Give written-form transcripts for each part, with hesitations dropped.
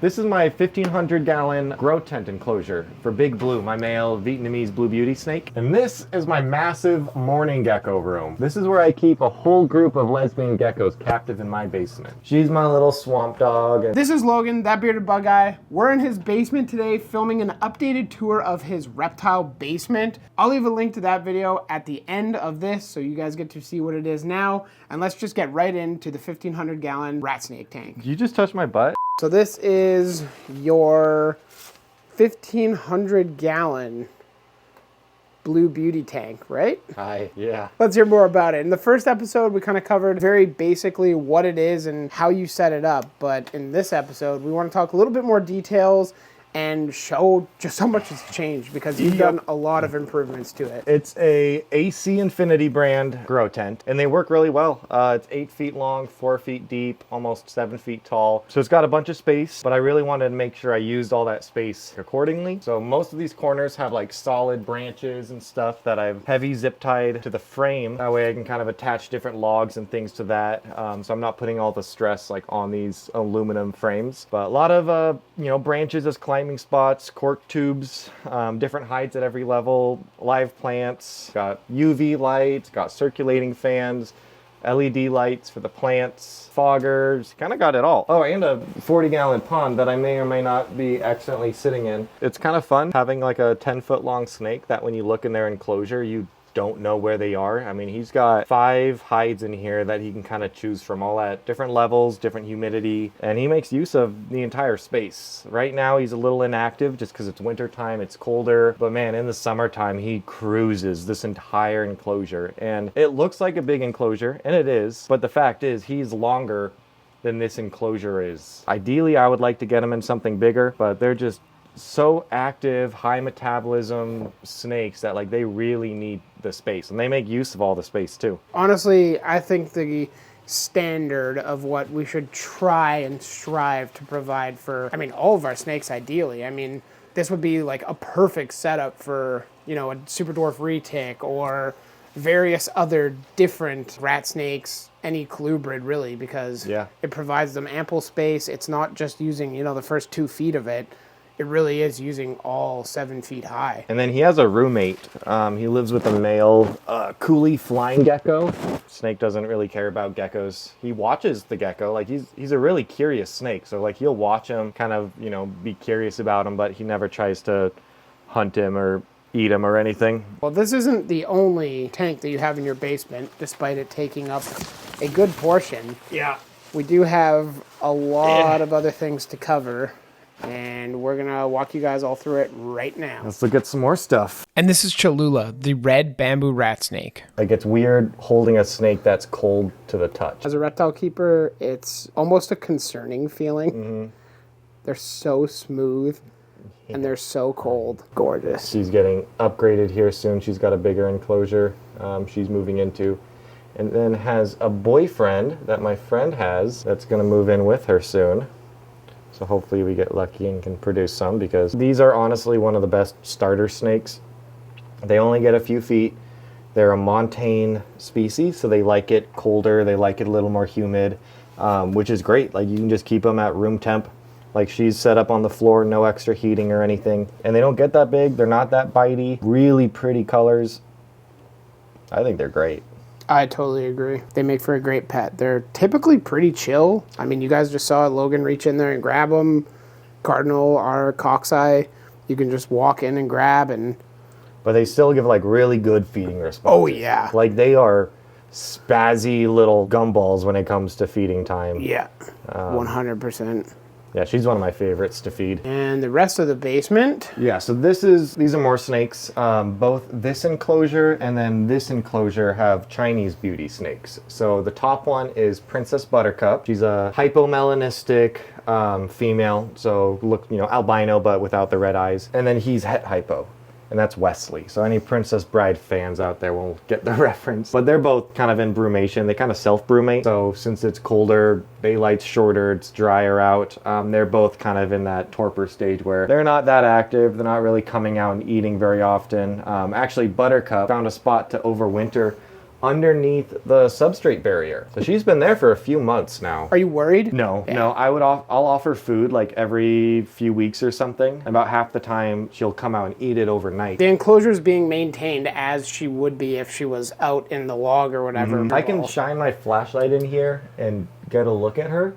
This is my 1,500-gallon grow tent enclosure for Big Blue, my male Vietnamese blue beauty snake. And this is my massive Mourning gecko room. This is where I keep a whole group of lesbian geckos captive in my basement. She's my little swamp dog. This is Logan, that bearded bug guy. We're in his basement today filming an updated tour of his reptile basement. I'll leave a link to that video at the end of this so you guys get to see what it is now. And let's just get right into the 1,500-gallon Ratsnake tank. Did you just touch my butt? So this is your 1,500-gallon blue beauty tank, right? Hi, yeah. Let's hear more about it. In the first episode, we kind of covered very basically what it is and how you set it up. But in this episode, we want to talk a little bit more details and show just how much it's changed because you've done a lot of improvements to it. It's a AC Infinity brand grow tent, and they work really well. It's 8 feet long, 4 feet deep, almost 7 feet tall. So it's got a bunch of space, but I really wanted to make sure I used all that space accordingly. So most of these corners have like solid branches and stuff that I've heavy zip tied to the frame. That way I can kind of attach different logs and things to that. So I'm not putting all the stress like on these aluminum frames. But a lot of branches as climbing spots, cork tubes, different heights at every level, live plants, got UV lights, got circulating fans, LED lights for the plants, foggers, kind of got it all. Oh, and a 40-gallon pond that I may or may not be accidentally sitting in. It's kind of fun having like a 10-foot long snake that when you look in their enclosure, you don't know where they are. I mean, he's got 5 hides in here that he can kind of choose from, all at different levels, different humidity, and he makes use of the entire space. Right now he's a little inactive just because it's winter time, it's colder, but man, in the summertime he cruises this entire enclosure, and it looks like a big enclosure, and it is, but the fact is he's longer than this enclosure is. Ideally I would like to get him in something bigger, but they're just so active, high metabolism snakes that like they really need the space, and they make use of all the space too. Honestly, I think the standard of what we should try and strive to provide for, all of our snakes ideally. This would be like a perfect setup for, a super dwarf retic or various other different rat snakes, any colubrid really, because it provides them ample space. It's not just using, the first 2 feet of it. It really is using all 7 feet high. And then he has a roommate. He lives with a male coolie flying gecko. Snake doesn't really care about geckos. He watches the gecko. Like he's a really curious snake. So like he'll watch him, kind of, be curious about him, but he never tries to hunt him or eat him or anything. Well, this isn't the only tank that you have in your basement, despite it taking up a good portion. Yeah. We do have a lot of other things to cover, and we're gonna walk you guys all through it right now. Let's look at some more stuff. And this is Cholula, the red bamboo rat snake. Like it's weird holding a snake that's cold to the touch. As a reptile keeper, it's almost a concerning feeling. Mm-hmm. They're so smooth and they're so cold. Gorgeous. She's getting upgraded here soon. She's got a bigger enclosure she's moving into. And then has a boyfriend that my friend has that's gonna move in with her soon. So hopefully we get lucky and can produce some, because these are honestly one of the best starter snakes. They only get a few feet. They're a montane species, so they like it colder. They like it a little more humid, which is great. Like you can just keep them at room temp. Like she's set up on the floor, no extra heating or anything. And they don't get that big. They're not that bitey. Really pretty colors. I think they're great. I totally agree. They make for a great pet. They're typically pretty chill. You guys just saw Logan reach in there and grab them. Cardinal, our cockeye, you can just walk in and grab and... But they still give like really good feeding responses. Oh yeah. Like they are spazzy little gumballs when it comes to feeding time. Yeah, 100%. Yeah, she's one of my favorites to feed. And the rest of the basement? Yeah, so these are more snakes. Both this enclosure and then this enclosure have Chinese beauty snakes. So the top one is Princess Buttercup. She's a hypomelanistic female. So look, albino, but without the red eyes. And then he's het hypo. And that's Wesley. So any Princess Bride fans out there will get the reference. But they're both kind of in brumation. They kind of self-brumate. So since it's colder, daylight's shorter, it's drier out, they're both kind of in that torpor stage where they're not that active. They're not really coming out and eating very often. Actually, Buttercup found a spot to overwinter underneath the substrate barrier. So she's been there for a few months now. Are you worried? No, Yeah. no, I'll offer food like every few weeks or something. About half the time she'll come out and eat it overnight. The enclosure is being maintained as she would be if she was out in the log or whatever. I can shine my flashlight in here and get a look at her.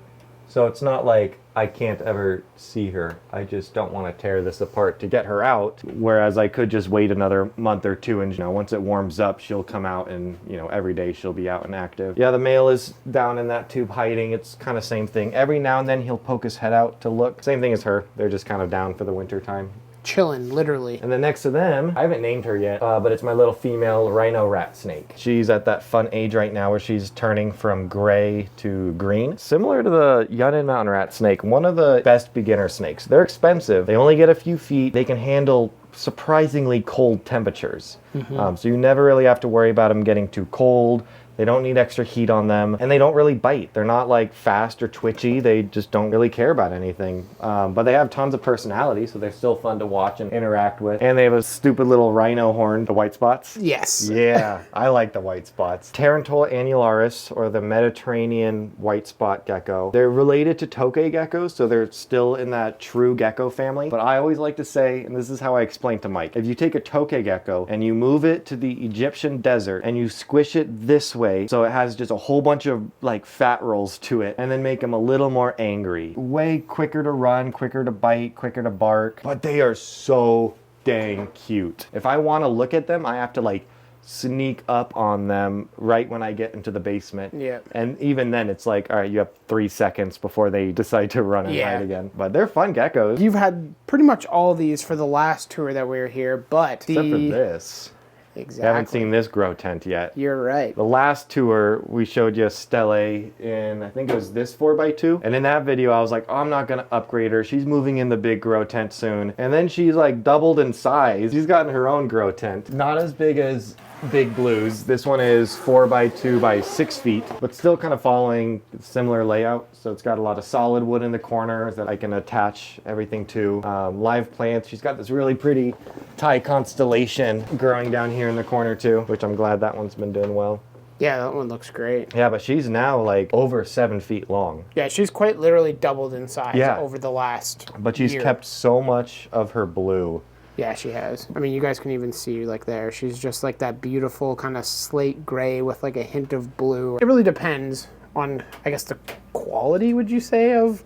So it's not like I can't ever see her. I just don't want to tear this apart to get her out. Whereas I could just wait another month or two and, you know, once it warms up, she'll come out and, you know, every day she'll be out and active. Yeah, the male is down in that tube hiding. It's kind of same thing. Every now and then he'll poke his head out to look. Same thing as her. They're just kind of down for the winter time. Chilling, literally. And then next to them, I haven't named her yet, but it's my little female Rhino Ratsnake. She's at that fun age right now where she's turning from gray to green. Similar to the Yunnan Mountain rat snake, one of the best beginner snakes. They're expensive. They only get a few feet. They can handle surprisingly cold temperatures. So you never really have to worry about them getting too cold. They don't need extra heat on them, and they don't really bite. They're not like fast or twitchy. They just don't really care about anything. But they have tons of personality, so they're still fun to watch and interact with. And they have a stupid little rhino horn, the white spots. Yes. Yeah, I like the white spots. Tarantula annularis, or the Mediterranean white spot gecko. They're related to tokay geckos, so they're still in that true gecko family. But I always like to say, and this is how I explain to Mike, if you take a tokay gecko and you move it to the Egyptian desert and you squish it this way, so it has just a whole bunch of like fat rolls to it, and then make them a little more angry. Way quicker to run, quicker to bite, quicker to bark, but they are so dang cute. If I want to look at them, I have to like sneak up on them right when I get into the basement. Yeah. And even then it's like, all right, you have 3 seconds before they decide to run and hide again. But they're fun geckos. You've had pretty much all these for the last tour that we were here, but Except for this. Exactly. I haven't seen this grow tent yet. You're right. The last tour, we showed you Stelle in, I think it was this 4x2. And in that video, I was like, oh, I'm not going to upgrade her. She's moving in the big grow tent soon. And then she's like doubled in size. She's gotten her own grow tent. Not as big as Big Blues. This one is 4x2 by 6 feet, but still kind of following similar layout. So it's got a lot of solid wood in the corners that I can attach everything to. Live plants. She's got this really pretty Thai constellation growing down here in the corner too, which I'm glad that one's been doing well. Yeah, that one looks great. Yeah, but she's now like over 7 feet long. Yeah, she's quite literally doubled in size over the last But she's year. kept so much of her blue. Yeah, she has. I mean, you guys can even see like there. She's just like that beautiful kind of slate gray with like a hint of blue. It really depends on, I guess, the quality, would you say, of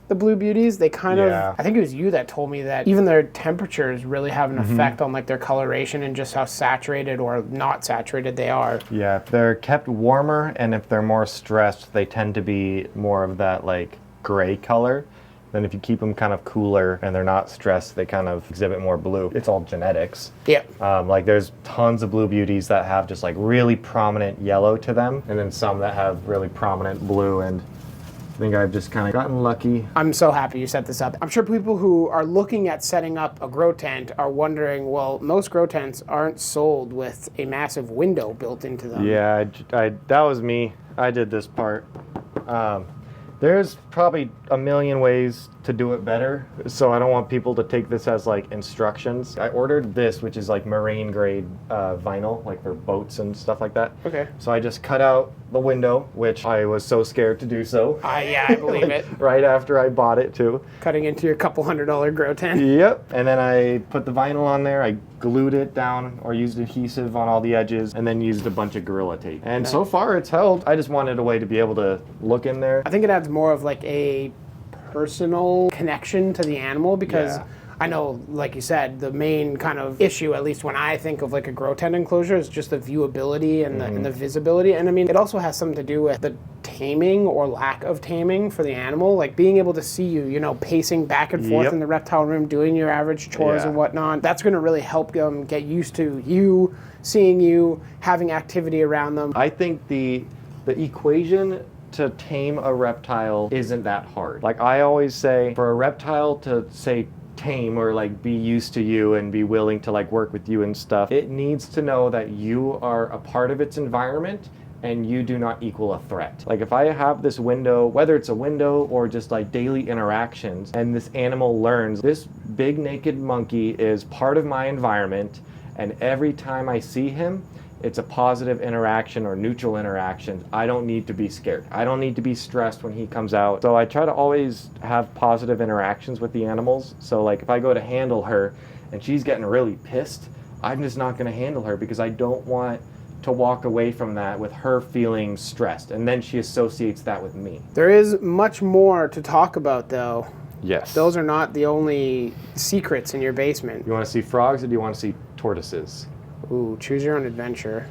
the blue beauties. They kind of, I think it was you that told me that even their temperatures really have an effect on like their coloration and just how saturated or not saturated they are. Yeah, if they're kept warmer and if they're more stressed, they tend to be more of that like gray color. Then if you keep them kind of cooler and they're not stressed, they kind of exhibit more blue. It's all genetics. Yeah. Like there's tons of blue beauties that have just like really prominent yellow to them, and then some that have really prominent blue, and I think I've just kind of gotten lucky. I'm so happy you set this up. I'm sure people who are looking at setting up a grow tent are wondering, well, most grow tents aren't sold with a massive window built into them. Yeah, that was me. I did this part. There's probably a million ways to do it better, so I don't want people to take this as like instructions. I ordered this, which is like marine grade vinyl, like for boats and stuff like that. Okay. So I just cut out the window, which I was so scared to do so. Yeah, I believe Like, it. Right after I bought it too. Cutting into your couple $100 grow tent. Yep. And then I put the vinyl on there. I glued it down or used adhesive on all the edges, and then used a bunch of Gorilla Tape. And so far it's held. I just wanted a way to be able to look in there. I think it adds more of like a personal connection to the animal, because I know, like you said, the main kind of issue, at least when I think of like a grow tent enclosure, is just the viewability and the visibility. And I mean, it also has something to do with the taming or lack of taming for the animal, like being able to see you, you know, pacing back and forth in the reptile room, doing your average chores and whatnot. That's going to really help them get used to you, seeing you, having activity around them. I think the equation to tame a reptile isn't that hard. Like I always say, for a reptile to say tame or like be used to you and be willing to like work with you and stuff, it needs to know that you are a part of its environment and you do not equal a threat. Like if I have this window, whether it's a window or just like daily interactions, and this animal learns this big naked monkey is part of my environment, and every time I see him, it's a positive interaction or neutral interaction, I don't need to be scared. I don't need to be stressed when he comes out. So I try to always have positive interactions with the animals. So like if I go to handle her and she's getting really pissed, I'm just not going to handle her because I don't want to walk away from that with her feeling stressed. And then she associates that with me. There is much more to talk about, though. Yes. Those are not the only secrets in your basement. You want to see frogs or do you want to see tortoises? Ooh, choose your own adventure.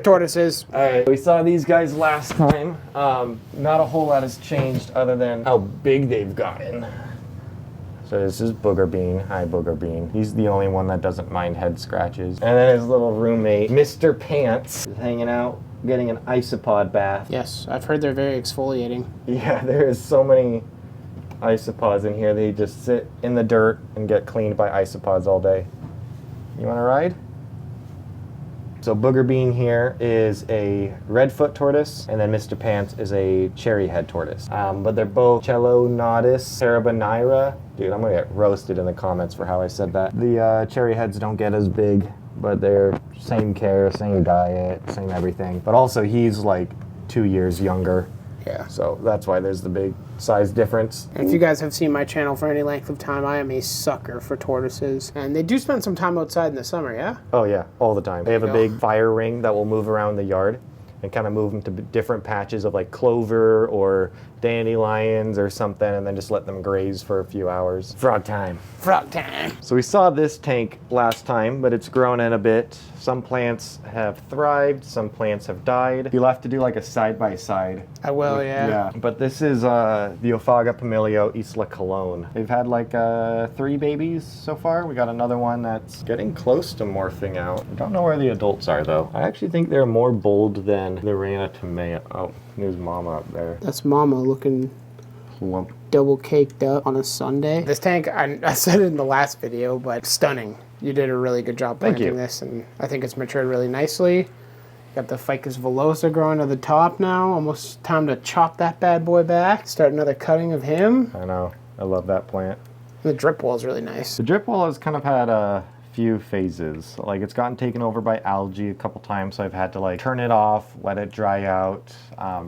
Tortoises. All right, we saw these guys last time. Not a whole lot has changed other than how big they've gotten. So this is Booger Bean. Hi, Booger Bean. He's the only one that doesn't mind head scratches. And then his little roommate, Mr. Pants, is hanging out, getting an isopod bath. Yes, I've heard they're very exfoliating. Yeah, there is so many isopods in here. They just sit in the dirt and get cleaned by isopods all day. You want to ride? So Booger Bean here is a redfoot tortoise, and then Mr. Pants is a cherryhead tortoise. But they're both Chelonotis carabinira. Dude, I'm gonna get roasted in the comments for how I said that. The cherryheads don't get as big, but they're same care, same diet, same everything. But also he's like 2 years younger. Yeah. So that's why there's the big size difference. And if you guys have seen my channel for any length of time, I am a sucker for tortoises. And they do spend some time outside in the summer, yeah? Oh yeah, all the time. They have a go. big fire ring that will move around the yard and kind of move them to different patches of like clover or dandelions or something, and then just let them graze for a few hours. Frog time. Frog time. So we saw this tank last time, but it's grown in a bit. Some plants have thrived, some plants have died. You'll have to do like a side-by-side. I will, yeah. Yeah, but this is the Ophaga Pamilio Isla Colon. They've had like 3 babies so far. We got another one that's getting close to morphing out. I don't know where the adults are though. I actually think they're more bold than the Rhino. Oh, there's Mama up there. That's Mama looking Plump. double caked up on a Sunday. This tank, I said it in the last video, but stunning. You did a really good job planting this, and I think it's matured really nicely. Got the Ficus villosa growing to the top now. Almost time to chop that bad boy back. Start another cutting of him. I know. I love that plant. The drip wall is really nice. The drip wall has kind of had a few phases. Like it's gotten taken over by algae a couple times, so I've had to like turn it off, let it dry out,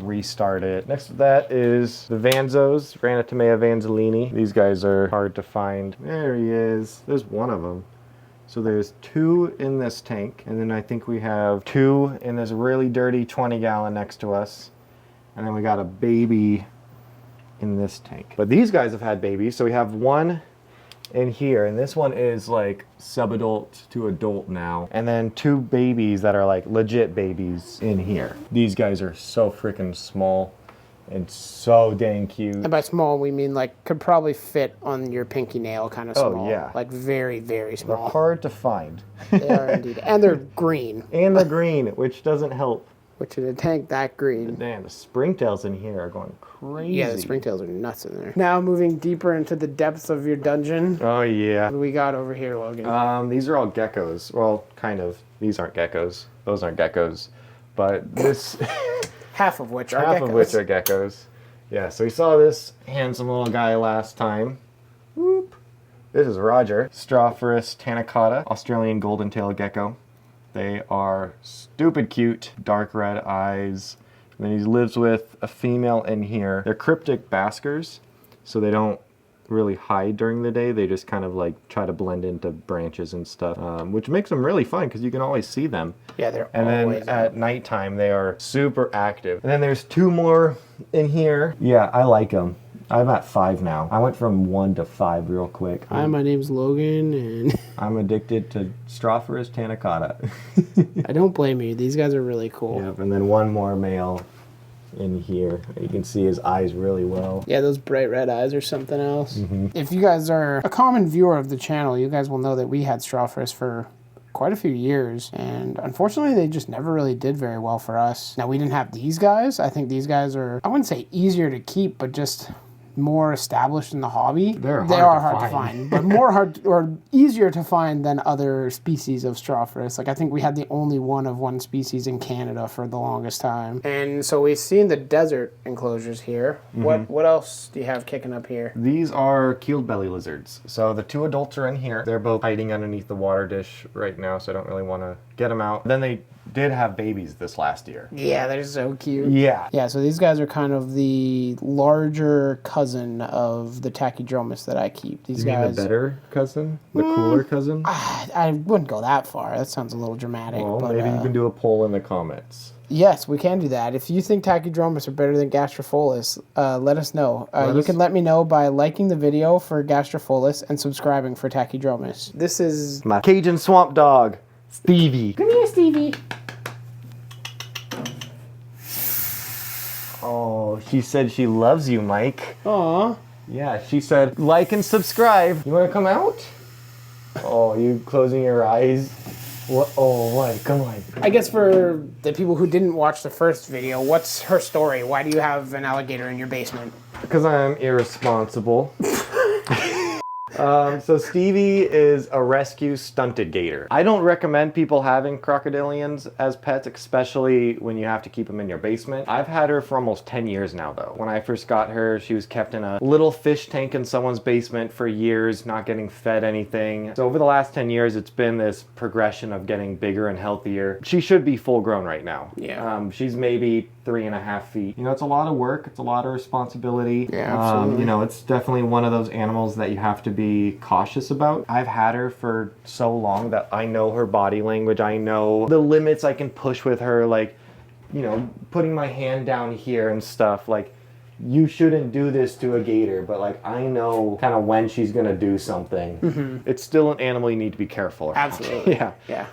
restart it. Next to that is the Vanzos, Ranitomea vanzolini. These guys are hard to find. There he is. There's one of them. So there's 2 in this tank, and then I think we have 2 in this really dirty 20-gallon next to us. And then we got a baby in this tank. But these guys have had babies, so we have 1 in here, and this one is like subadult to adult now. And then 2 babies that are like legit babies in here. These guys are so freaking small and so dang cute. And by small, we mean like could probably fit on your pinky nail kind of small. Oh, yeah. Like very, very They're small. hard to find. They are indeed. And they're green. And they're green, which doesn't help. Which in a tank that green. Man, the springtails in here are going crazy. Yeah, the springtails are nuts in there. Now moving deeper into the depths of your dungeon. Oh, yeah. What do we got over here, Logan? These are all geckos. Well, kind of. These aren't geckos. Those aren't geckos. But this... Half of which are Half geckos. of which are geckos. Yeah, so we saw this handsome little guy last time. Whoop. This is Roger. Strophoris tanicata, Australian golden-tailed gecko. They are stupid cute, dark red eyes. And then he lives with a female in here. They're cryptic baskers, so they don't really hide during the day. They just kind of like try to blend into branches and stuff, which makes them really fun because you can always see them. Yeah, they're And always then at nighttime, they are super active. And then there's 2 more in here. Yeah, I like them. I'm at 5 now. I went from 1 to 5 real quick. Hi, my name's Logan, and I'm addicted to Strophoris tanicata. I don't blame you. These guys are really cool. Yep, and then 1 more male in here. You can see his eyes really well. Yeah, those bright red eyes are something else. If you guys are a common viewer of the channel, you guys will know that we had Strophoris for quite a few years, and unfortunately they just never really did very well for us. Now, we didn't have these guys. I think these guys are, I wouldn't say easier to keep, but just more established in the hobby, they They're are hard hard to to find. find, but more hard or easier to find than other species of strawfish. Like I think we had the only one of one species in Canada for the longest time. And so we've seen the desert enclosures here. What else do you have kicking up here? These are keeled belly lizards. So the two adults are in here. They're both hiding underneath the water dish right now, so I don't really want to get them out. Then they did have babies this last year. Yeah, they're so cute. Yeah. Yeah, so these guys are kind of the larger cousin of the tachydermis that I keep. These You mean guys. the better cousin? The cooler cousin? I wouldn't go that far. That sounds a little dramatic. Well, but, maybe you can do a poll in the comments. Yes, we can do that. If you think tachydermis are better than gastrophilus, let us know. You can let me know by liking the video for gastrophilus and subscribing for tachydermis. This is... My Cajun swamp dog, Stevie. Come here, Stevie. Oh, she said she loves you, Mike. Aw. Yeah, she said like and subscribe. You want to come out? Oh, you closing your eyes? What? Oh, what? Come on. I guess for the people who didn't watch the first video, what's her story? Why do you have an alligator in your basement? Because I'm irresponsible. So Stevie is a rescue stunted gator. I don't recommend people having crocodilians as pets, especially when you have to keep them in your basement. I've had her for almost 10 years now though. When I first got her, she was kept in a little fish tank in someone's basement for years, not getting fed anything. So over the last 10 years, it's been this progression of getting bigger and healthier. She should be full grown right now. Yeah. She's maybe 3.5 feet. You know, it's a lot of work. It's a lot of responsibility. Yeah, absolutely. You know, it's definitely one of those animals that you have to be cautious about. I've had her for so long that I know her body language. I know the limits I can push with her, like, you know, putting my hand down here and stuff. Like, you shouldn't do this to a gator, but like, I know kind of when she's gonna do something. It's still an animal you need to be careful around. Absolutely. Yeah. Yeah.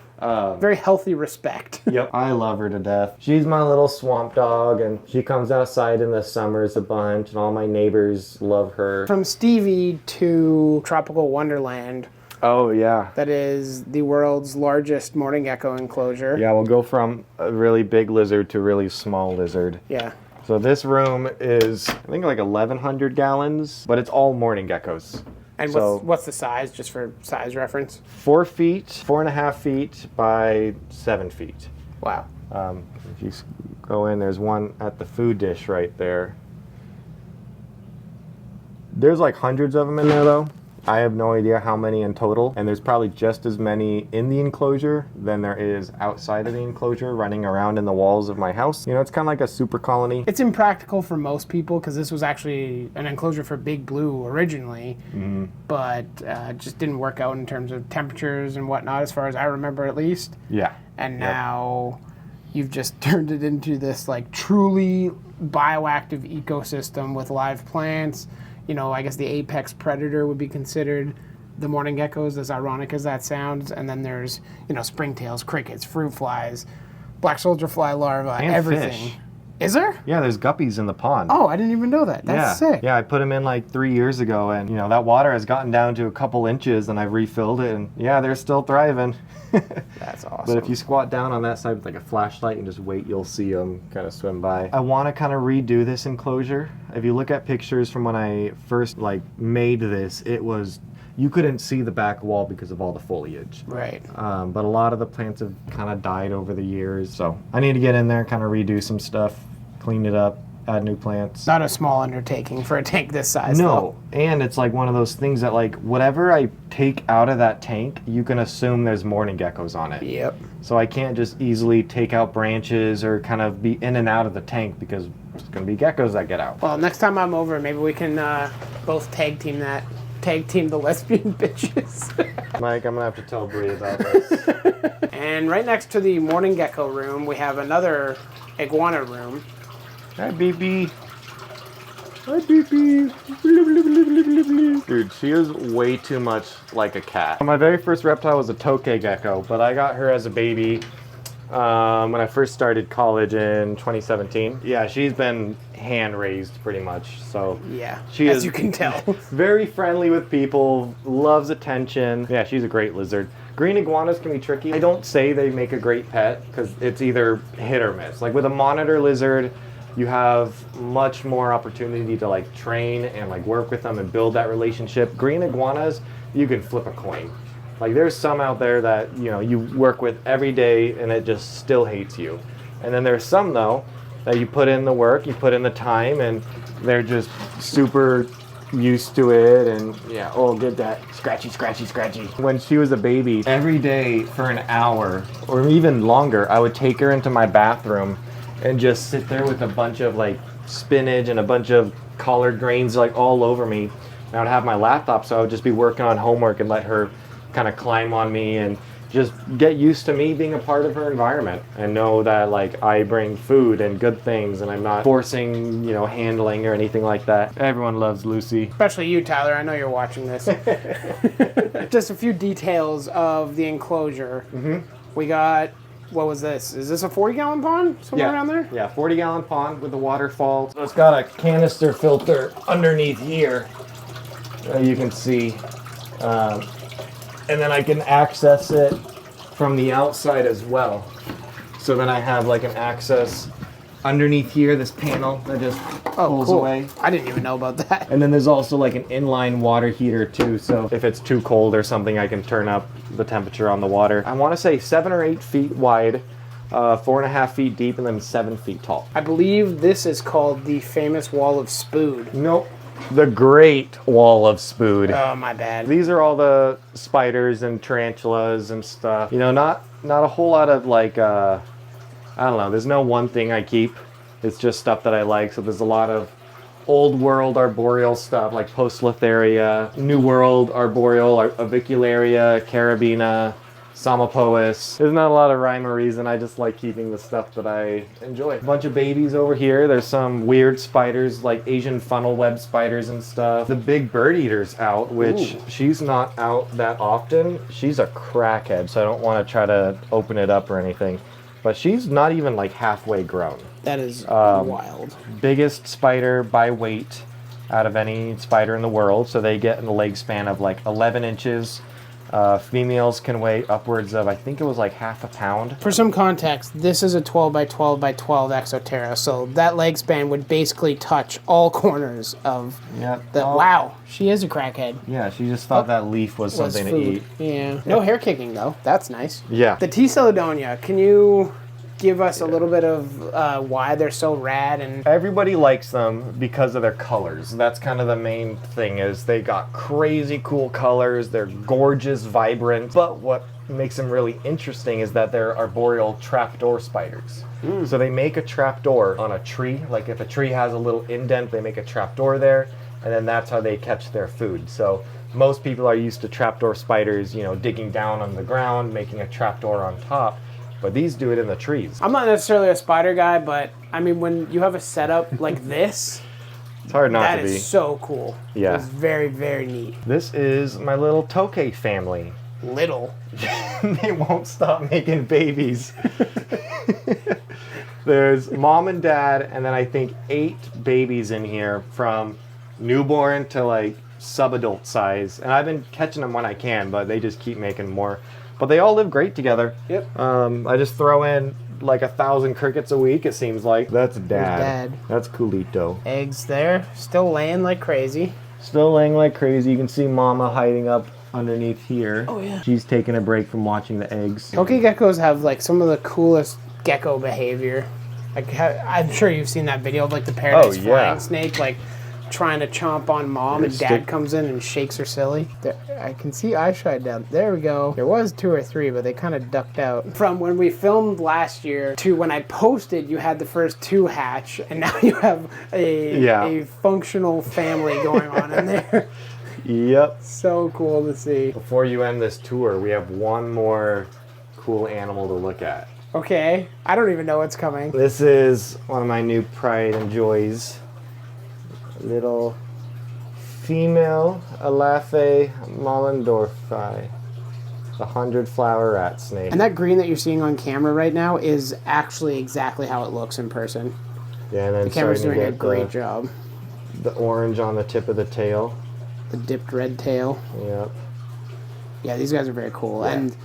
Very healthy respect. Yep. I love her to death. She's my little swamp dog, and she comes outside in the summers a bunch, and all my neighbors love her. From Stevie to Tropical Wonderland, Oh, yeah. that is the world's largest mourning gecko enclosure. Yeah, we'll go from a really big lizard to a really small lizard. Yeah. So this room is, I think, like 1,100 gallons, but it's all mourning geckos. And So- what's the size, just for size reference? 4 feet, 4.5 feet by 7 feet. Wow. If you go in, there's one at the food dish right there. There's like hundreds of them in there though. I have no idea how many in total, and there's probably just as many in the enclosure than there is outside of the enclosure running around in the walls of my house. You know, it's kind of like a super colony. It's impractical for most people because this was actually an enclosure for Big Blue originally, but just didn't work out in terms of temperatures and whatnot, as far as I remember at least. Yeah. And now you've just turned it into this like truly bioactive ecosystem with live plants. You know, I guess the apex predator would be considered the mourning geckos, as ironic as that sounds. And then there's, you know, springtails, crickets, fruit flies, black soldier fly larvae, And everything. fish. Is there? Yeah, there's guppies in the pond. Oh, I didn't even know that. That's yeah. sick. Yeah, I put them in like 3 years ago, and you know, that water has gotten down to a couple inches, and I've refilled it, and yeah, they're still thriving. That's awesome. But if you squat down on that side with like a flashlight and just wait, you'll see them kind of swim by. I want to kind of redo this enclosure. If you look at pictures from when I first like made this, it was, you couldn't see the back wall because of all the foliage. Right. But a lot of the plants have kind of died over the years, so I need to get in there, kind of redo some stuff, clean it up, add new plants. Not a small undertaking for a tank this size. No, and it's like one of those things that like whatever I take out of that tank, you can assume there's mourning geckos on it. Though. Yep. So I can't just easily take out branches or kind of be in and out of the tank because there's going to be geckos that get out. Well, next time I'm over, maybe we can both tag team that. Tag team the lesbian bitches. Mike, I'm going to have to tell Bree about this. And right next to the mourning gecko room, we have another iguana room. Hi, BB. Hi, BB. Dude, she is way too much like a cat. My very first reptile was a tokay gecko, but I got her as a baby when I first started college in 2017. Yeah, she's been hand raised pretty much, so Yeah, she as is you can tell. very friendly with people, loves attention. Yeah, she's a great lizard. Green iguanas can be tricky. I don't say they make a great pet because it's either hit or miss. Like with a monitor lizard, you have much more opportunity to like train and like work with them and build that relationship. Green iguanas, you can flip a coin. Like there's some out there that, you know, you work with every day and it just still hates you. And then there's some though that you put in the work, you put in the time, and they're just super used to it. And yeah, oh, get that scratchy, scratchy, scratchy. When she was a baby, every day for an hour or even longer, I would take her into my bathroom and just sit there with a bunch of like spinach and a bunch of collard greens like all over me. And I would have my laptop, so I would just be working on homework and let her kind of climb on me and just get used to me being a part of her environment and know that like I bring food and good things and I'm not forcing, you know, handling or anything like that. Everyone loves Lucy. Especially you, Tyler. I know you're watching this. Just a few details of the enclosure. We got, what was this? Is this a 40-gallon pond? Somewhere around there? Yeah, 40-gallon pond with a waterfall. So it's got a canister filter underneath here. You can see. And then I can access it from the outside as well. So then I have like an access underneath here, this panel that just pulls away. I didn't even know about that. And then there's also like an inline water heater too. So if it's too cold or something, I can turn up the temperature on the water. I want to say 7 or 8 feet wide, 4.5 feet deep, and then 7 feet tall. I believe this is called the famous Wall of Spood. Nope. The Great Wall of Spood. Oh, my bad. These are all the spiders and tarantulas and stuff. You know, not a whole lot of like, I don't know, there's no one thing I keep. It's just stuff that I like. So there's a lot of old world arboreal stuff like Postletharia, New World arboreal, Avicularia, Carabina, Samopoeis. There's not a lot of rhyme or reason. I just like keeping the stuff that I enjoy. A bunch of babies over here. There's some weird spiders like Asian funnel web spiders and stuff. The big bird eater's out, which she's not out that often. She's a crackhead, so I don't want to try to open it up or anything. But she's not even like halfway grown. That is wild. Biggest spider by weight out of any spider in the world. So they get in a leg span of like 11 inches. Females can weigh upwards of, I think it was like half a pound. For some context, this is a 12 by 12 by 12 Exoterra, so that leg span would basically touch all corners of the... Wow, she is a crackhead. Yeah, she just thought that leaf was something to eat. Yeah. No hair kicking, though. That's nice. Yeah. The T. Celadonia, can you give us a little bit of why they're so rad? And everybody likes them because of their colors. That's kind of the main thing, is they got crazy cool colors. They're gorgeous, vibrant. But what makes them really interesting is that they're arboreal trapdoor spiders. So they make a trapdoor on a tree. Like if a tree has a little indent, they make a trapdoor there, and then that's how they catch their food. So most people are used to trapdoor spiders, you know, digging down on the ground, making a trapdoor on top. But these do it in the trees. I'm not necessarily a spider guy, but I mean, when you have a setup like this, it's hard not to be. That is so cool. Yeah. It's very, very neat. This is my little Tokay family. Little. They won't stop making babies. There's mom and dad, and then I think 8 babies in here from newborn to like sub-adult size. And I've been catching them when I can, but they just keep making more. But they all live great together. Yep. I just throw in like 1,000 crickets a week, it seems like. That's Dad. Dad. That's Coolito. Eggs there, still laying like crazy. Still laying like crazy. You can see Mama hiding up underneath here. Oh, yeah. She's taking a break from watching the eggs. Tokay geckos have like some of the coolest gecko behavior. Like I'm sure you've seen that video of like the paradise flying snake, like trying to chomp on mom, and dad comes in and shakes her silly. There, I can see eye shine down. There we go. There was 2 or 3, but they kind of ducked out. From when we filmed last year to when I posted, you had the first 2 hatch, and now you have a functional family going on in there. Yep. So cool to see. Before you end this tour, we have one more cool animal to look at. Okay. I don't even know what's coming. This is one of my new pride and joys. Little female Elafe mollendorfi, the 100-flower rat snake. And that green that you're seeing on camera right now is actually exactly how it looks in person. Yeah, and then the camera's doing a great job. The orange on the tip of the tail. The dipped red tail. Yep. Yeah, these guys are very cool. Yeah. And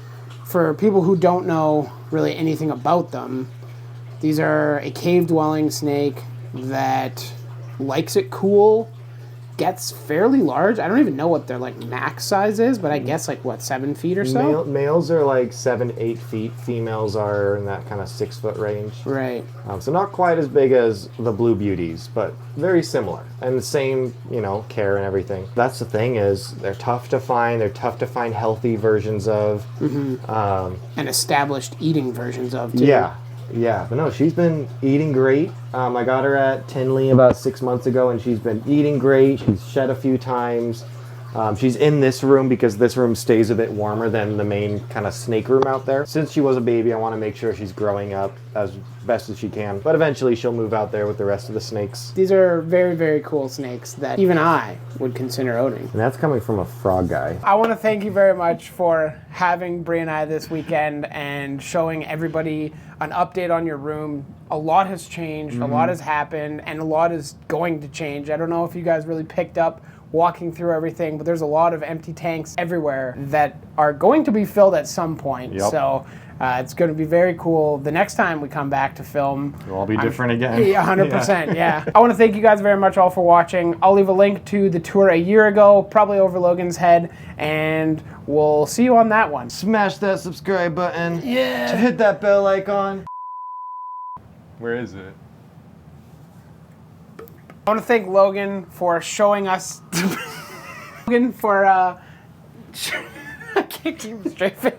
for people who don't know really anything about them, these are a cave-dwelling snake. that likes it cool, gets fairly large. I don't even know what their like max size is, but I guess like what, 7 feet or so? Males are like 7-8 feet. Females are in that kind of 6 foot range. Right. So not quite as big as the blue beauties, but very similar and the same, care and everything. That's the thing is they're tough to find. They're tough to find healthy versions of. And established eating versions of too. Yeah, but no, she's been eating great. I got her at Tinley about 6 months ago, and she's been eating great. She's shed a few times. She's in this room because this room stays a bit warmer than the main kind of snake room out there. Since she was a baby, I want to make sure she's growing up as best as she can. But eventually she'll move out there with the rest of the snakes. These are very, very cool snakes that even I would consider owning. And that's coming from a frog guy. I want to thank you very much for having Brie and I this weekend and showing everybody an update on your room. A lot has changed, a lot has happened, and a lot is going to change. I don't know if you guys really picked up walking through everything, but there's a lot of empty tanks everywhere that are going to be filled at some point. Yep. So it's going to be very cool. The next time we come back to film, It'll all be different again. Yeah, 100%, yeah. I want to thank you guys very much all for watching. I'll leave a link to the tour a year ago, probably over Logan's head, and we'll see you on that one. Smash that subscribe button. Yeah. Hit that bell icon. Where is it? I want to thank Logan for showing us... Logan for... I can't keep a straight face.